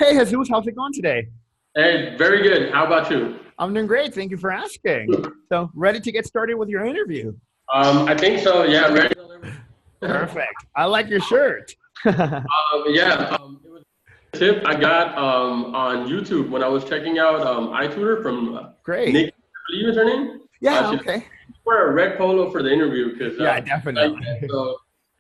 Hey, Jesus, how's it going today? Hey, very good. How about you? I'm doing great. Thank you for asking. So, ready to get started with your interview? I think so. Yeah, ready. Perfect. I like your shirt. It was a tip I got on YouTube when I was checking out iTutor from Great. Nick. I believe is her name. Yeah, She okay. wear a red polo for the interview because Yeah, I like that. definitely. So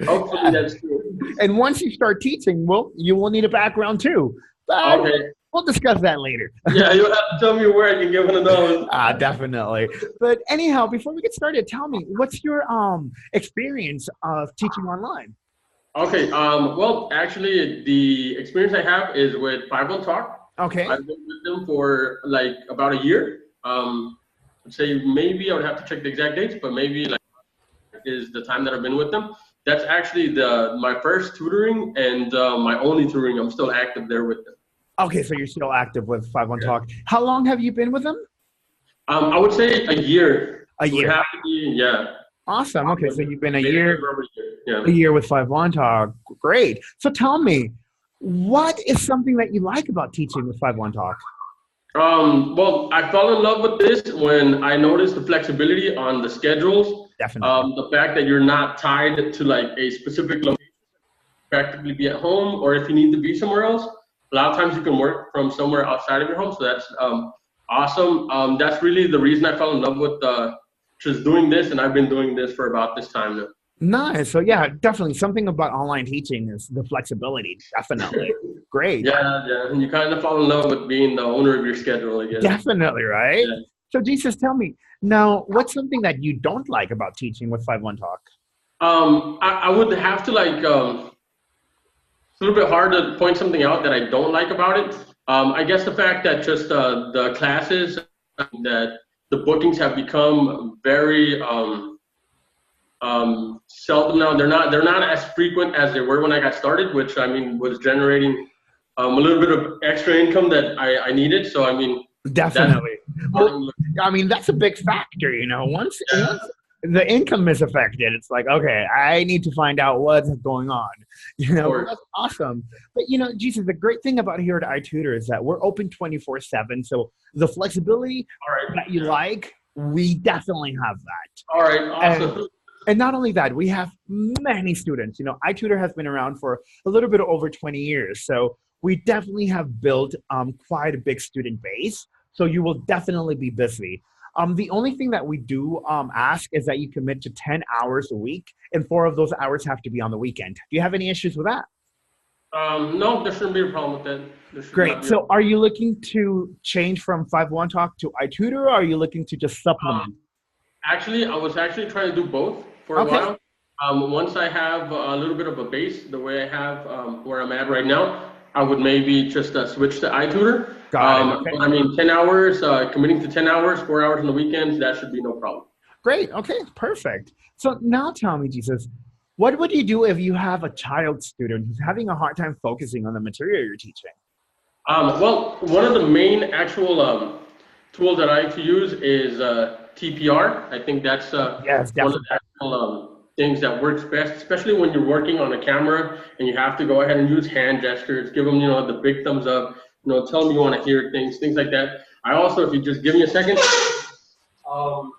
hopefully that's true. And once you start teaching, well, you will need a background too. But Okay. we'll discuss that later. Yeah, you'll have to tell me where I can get one of those. Definitely. But anyhow, before we get started, tell me, what's your experience of teaching online? Okay. Well, actually, the experience I have is with Five on Talk. Okay. I've been with them for like about a year. I'd say maybe I would have to check the exact dates, but maybe like is the time that I've been with them. That's actually the my first tutoring and my only tutoring. I'm still active there with them. Okay, so you're still active with Five One Yeah. Talk. How long have you been with them? I would say a year. A It would year. have to be, yeah. Awesome. Okay, so you've been Maybe a little over a year. a Yeah. year with Five One Talk. Great. So tell me, what is something that you like about teaching with Five One Talk? Well, I fell in love with this when I noticed the flexibility on the schedules. Definitely. The fact that you're not tied to like a specific location, practically be at home, or if you need to be somewhere else, a lot of times you can work from somewhere outside of your home. So that's awesome. That's really the reason I fell in love with just doing this, and I've been doing this for about this time now. Nice. So yeah, definitely something about online teaching is the flexibility. Definitely. Great. Yeah, and you kind of fall in love with being the owner of your schedule, I guess. Definitely, right? Yeah. So Jesus, tell me, now what's something that you don't like about teaching with Five One Talk? I would have to like it's a little bit hard to point something out that I don't like about it. I guess the fact that just the classes that the bookings have become very seldom now. They're not as frequent as they were when I got started, which I mean was generating a little bit of extra income that I needed. So I mean that's Definitely. Well, I mean, that's a big factor, once the income is affected, it's like, okay, I need to find out what's going on. But that's awesome. But Jesus, the great thing about here at iTutor is that we're open 24/7. So the flexibility all right. that you like, we definitely have that. All right, And awesome. and not only that, we have many students. iTutor has been around for a little bit over 20 years. So we definitely have built quite a big student base. So you will definitely be busy. The only thing that we do ask is that you commit to 10 hours a week, and 4 of those hours have to be on the weekend. Do you have any issues with that? No, there shouldn't be a problem with that. There should not Great. be. So are you looking to change from Five One Talk to iTutor, or are you looking to just supplement? Actually, I was actually trying to do both for a Okay. while. Once I have a little bit of a base, the way I have where I'm at right now, I would maybe just switch to iTutor. Got it. Okay. But I mean, 10 hours, committing to 10 hours, 4 hours on the weekends, that should be no problem. Great. Okay. Perfect. So now tell me, Jesus, what would you do if you have a child student who's having a hard time focusing on the material you're teaching? Well, one of the main actual tools that I like to use is TPR. I think that's Yes, one of definitely. the actual things that works best, especially when you're working on a camera and you have to go ahead and use hand gestures, give them, the big thumbs up, tell them you want to hear things like that. I also, if you just give me a second, um,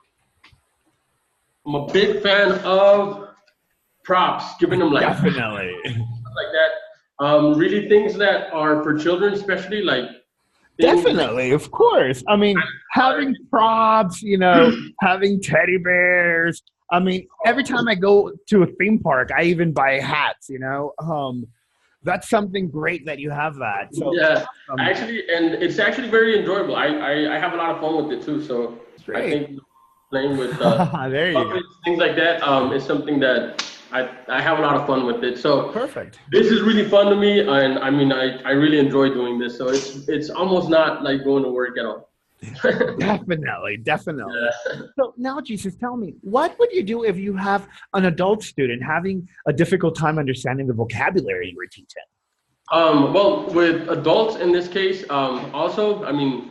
I'm a big fan of props, giving them like Definitely. like that. Really things that are for children, especially like things that Definitely, of course. I mean, having props, having teddy bears. I mean, every time I go to a theme park, I even buy hats. That's something great that you have that. So, yeah, um, actually, and it's actually very enjoyable. I have a lot of fun with it too. So I great. think playing with There you go. puppets, things like that, is something that I have a lot of fun with it. So Perfect. this is really fun to me, and I mean I really enjoy doing this. So it's almost not like going to work at all. Definitely, definitely. Yeah. So now, Jesus, tell me, what would you do if you have an adult student having a difficult time understanding the vocabulary you were teaching? Well, with adults in this case, also, I mean,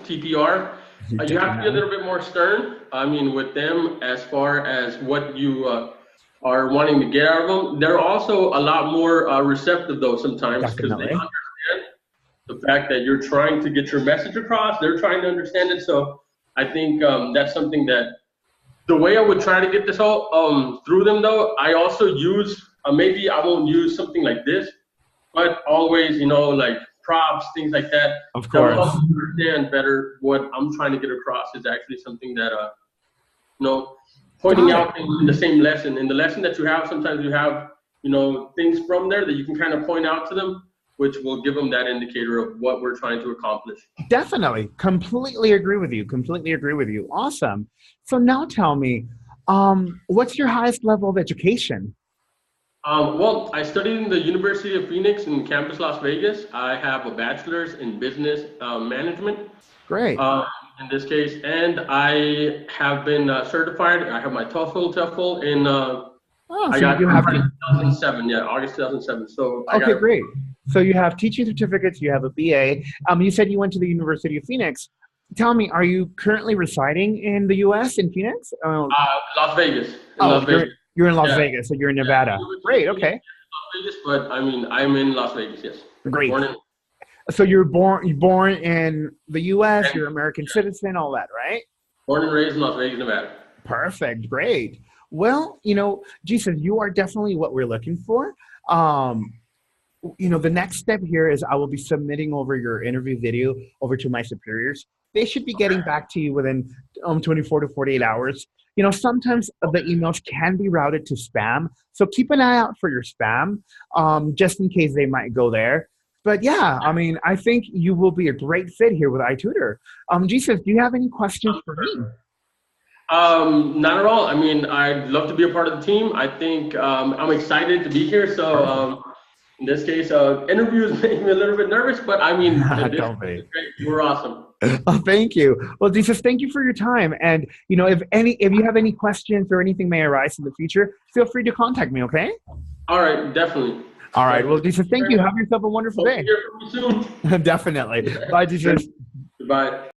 TPR, you have to be a Definitely. little bit more stern. I mean, with them, as far as what you are wanting to get out of them, they're also a lot more receptive, though, sometimes, because they Definitely. understand the fact that you're trying to get your message across, they're trying to understand it. So I think that's something that the way I would try to get this all through them, though, I also use, maybe I won't use something like this, but always, like props, things like that. Of course. That will help you understand better what I'm trying to get across is actually something that, pointing out in the same lesson. In the lesson that you have, sometimes you have, things from there that you can kind of point out to them, which will give them that indicator of what we're trying to accomplish. Definitely. Completely agree with you. Completely agree with you. Awesome. So now tell me, what's your highest level of education? Well, I studied in the University of Phoenix in campus Las Vegas. I have a bachelor's in business management. Great. In this case, and I have been certified. I have my TOEFL in I got it in 2007. Yeah, August 2007. So okay, great. So you have teaching certificates. You have a BA. You said you went to the University of Phoenix. Tell me, are you currently residing in the U.S. in Phoenix? Las Vegas. Las Vegas. You're in Las Vegas, so you're in Nevada. Yeah. Great. Okay. Las Vegas, but I mean, I'm in Las Vegas. Yes. Great. So you're born in the U.S. You're an American citizen, all that, right? Born and raised in Las Vegas, Nevada. Perfect. Great. Well, Jesus, you are definitely what we're looking for. The next step here is I will be submitting over your interview video over to my superiors. They should be getting back to you within 24 to 48 hours. Sometimes the emails can be routed to spam. So keep an eye out for your spam, just in case they might go there. But yeah, I mean, I think you will be a great fit here with iTutor. Jesus, do you have any questions for me? Not at all. I mean, I'd love to be a part of the team. I think I'm excited to be here. So in this case, interviews make me a little bit nervous, but I mean, don't be. We're awesome. Oh, thank you. Well, Jesus, thank you for your time. And if you have any questions or anything may arise in the future, feel free to contact me. Okay. All right, definitely. All right. Well, Jesus, thank you. Have yourself a wonderful day. Hear from you soon. Definitely. Bye, Jesus. Goodbye.